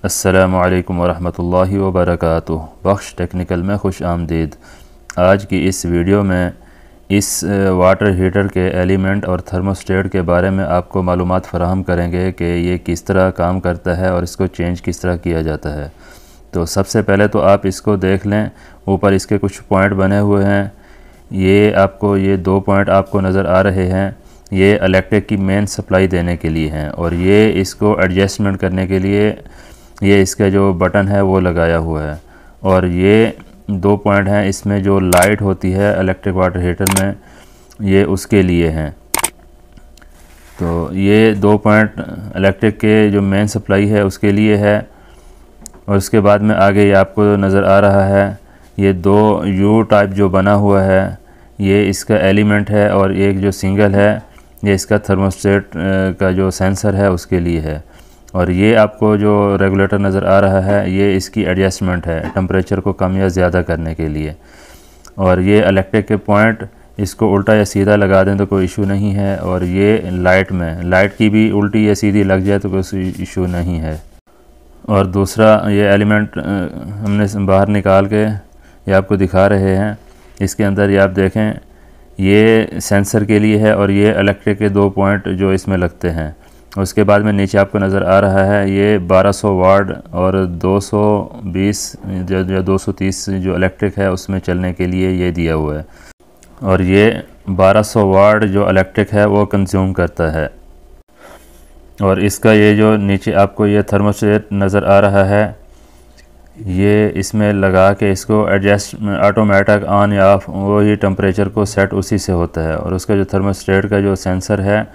अस्सलामुअलैकुम वरहमतुल्लाहि वबरकातुहू। बख्श टेक्निकल में खुश आमदीद। आज की इस वीडियो में इस वाटर हीटर के एलिमेंट और थर्मोस्टेट के बारे में आपको मालूमात फ़राहम करेंगे कि ये किस तरह काम करता है और इसको चेंज किस तरह किया जाता है। तो सबसे पहले तो आप इसको देख लें, ऊपर इसके कुछ पॉइंट बने हुए हैं। ये 2 पॉइंट आपको नज़र आ रहे हैं, ये इलेक्ट्रिक की मेन सप्लाई देने के लिए हैं और ये इसको एडजस्टमेंट करने के लिए ये इसका जो बटन है वो लगाया हुआ है। और ये 2 पॉइंट हैं, इसमें जो लाइट होती है इलेक्ट्रिक वाटर हीटर में, ये उसके लिए हैं। तो ये 2 पॉइंट इलेक्ट्रिक के जो मेन सप्लाई है उसके लिए है। और उसके बाद में आगे ये आपको नज़र आ रहा है, ये 2 यू टाइप जो बना हुआ है ये इसका एलिमेंट है, और एक जो सिंगल है ये इसका थर्मोस्टेट का जो सेंसर है उसके लिए है। और ये आपको जो रेगुलेटर नज़र आ रहा है ये इसकी एडजस्टमेंट है टेम्परेचर को कम या ज़्यादा करने के लिए। और ये इलेक्ट्रिक के पॉइंट इसको उल्टा या सीधा लगा दें तो कोई इशू नहीं है। और ये लाइट की भी उल्टी या सीधी लग जाए तो कोई इशू नहीं है। और दूसरा ये एलिमेंट हमने बाहर निकाल के ये आपको दिखा रहे हैं। इसके अंदर ये आप देखें, ये सेंसर के लिए है और ये इलेक्ट्रिक के 2 पॉइंट जो इसमें लगते हैं। उसके बाद में नीचे आपको नज़र आ रहा है ये 1200 वाट और 220 या 230 जो इलेक्ट्रिक है उसमें चलने के लिए ये दिया हुआ है। और ये 1200 वाट जो इलेक्ट्रिक है वो कंज्यूम करता है। और इसका ये जो नीचे आपको ये थर्मोस्टेट नज़र आ रहा है, ये इसमें लगा के इसको एडजस्ट ऑटोमेटिक ऑन या ऑफ वही टेम्परेचर को सेट उसी से होता है। और उसका जो थर्मोस्टेट का जो सेंसर है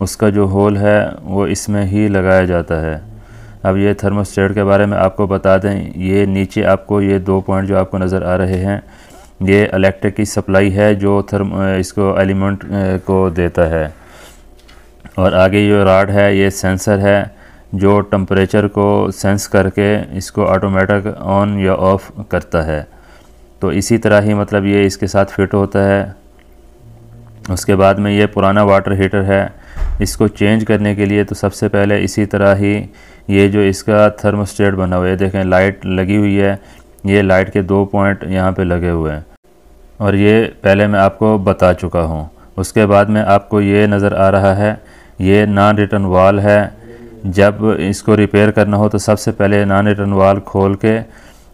उसका जो होल है वो इसमें ही लगाया जाता है। अब ये थर्मोस्टेट के बारे में आपको बता दें, ये नीचे आपको ये 2 पॉइंट जो आपको नज़र आ रहे हैं ये इलेक्ट्रिक की सप्लाई है जो इसको एलिमेंट को देता है। और आगे जो रॉड है ये सेंसर है जो टेम्परेचर को सेंस करके इसको ऑटोमेटिक ऑन या ऑफ़ करता है। तो इसी तरह ही मतलब ये इसके साथ फिट होता है। उसके बाद में ये पुराना वाटर हीटर है, इसको चेंज करने के लिए तो सबसे पहले इसी तरह ही ये जो इसका थर्मोस्टेट बना हुआ है, देखें लाइट लगी हुई है, ये लाइट के 2 पॉइंट यहाँ पे लगे हुए हैं और ये पहले मैं आपको बता चुका हूँ। उसके बाद में आपको ये नज़र आ रहा है, ये नॉन रिटर्न वाल है। जब इसको रिपेयर करना हो तो सबसे पहले नॉन रिटर्न वाल खोल के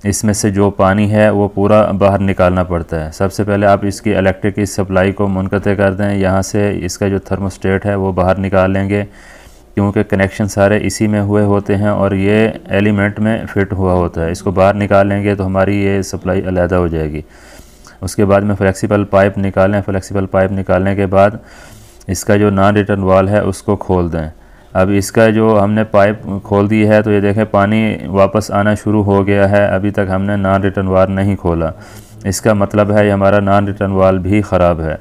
इसमें से जो पानी है वो पूरा बाहर निकालना पड़ता है। सबसे पहले आप इसकी इलेक्ट्रिक की सप्लाई को मुनक़ते कर दें, यहाँ से इसका जो थर्मोस्टेट है वो बाहर निकाल लेंगे क्योंकि कनेक्शन सारे इसी में हुए होते हैं और ये एलिमेंट में फ़िट हुआ होता है। इसको बाहर निकाल लेंगे तो हमारी ये सप्लाई अलहदा हो जाएगी। उसके बाद में फ्लेक्सिबल पाइप निकालें। फ्लेक्सिबल पाइप निकालने के बाद इसका जो नॉन रिटर्न वाल है उसको खोल दें। अब इसका जो हमने पाइप खोल दी है तो ये देखें पानी वापस आना शुरू हो गया है। अभी तक हमने नॉन रिटर्न वाल नहीं खोला, इसका मतलब है ये हमारा नॉन रिटर्न वाल भी ख़राब है।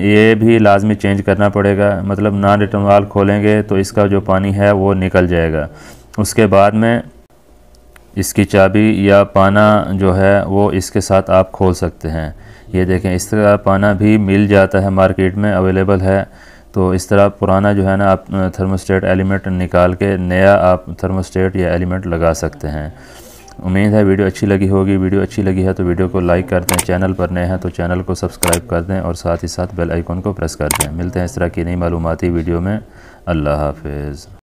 ये भी लाजमी चेंज करना पड़ेगा, मतलब नॉन रिटर्न वाल खोलेंगे तो इसका जो पानी है वो निकल जाएगा। उसके बाद में इसकी चाबी या पाना जो है वो इसके साथ आप खोल सकते हैं। ये देखें इस तरह पाना भी मिल जाता है, मार्केट में अवेलेबल है। तो इस तरह पुराना जो है ना आप थर्मोस्टेट एलिमेंट निकाल के नया आप थर्मोस्टेट या एलिमेंट लगा सकते हैं। उम्मीद है वीडियो अच्छी लगी होगी। वीडियो अच्छी लगी है तो वीडियो को लाइक कर दें, चैनल पर नए हैं तो चैनल को सब्सक्राइब कर दें और साथ ही साथ बेल आइकन को प्रेस कर दें। मिलते हैं इस तरह की नई मालूमाती वीडियो में। अल्लाह हाफिज़।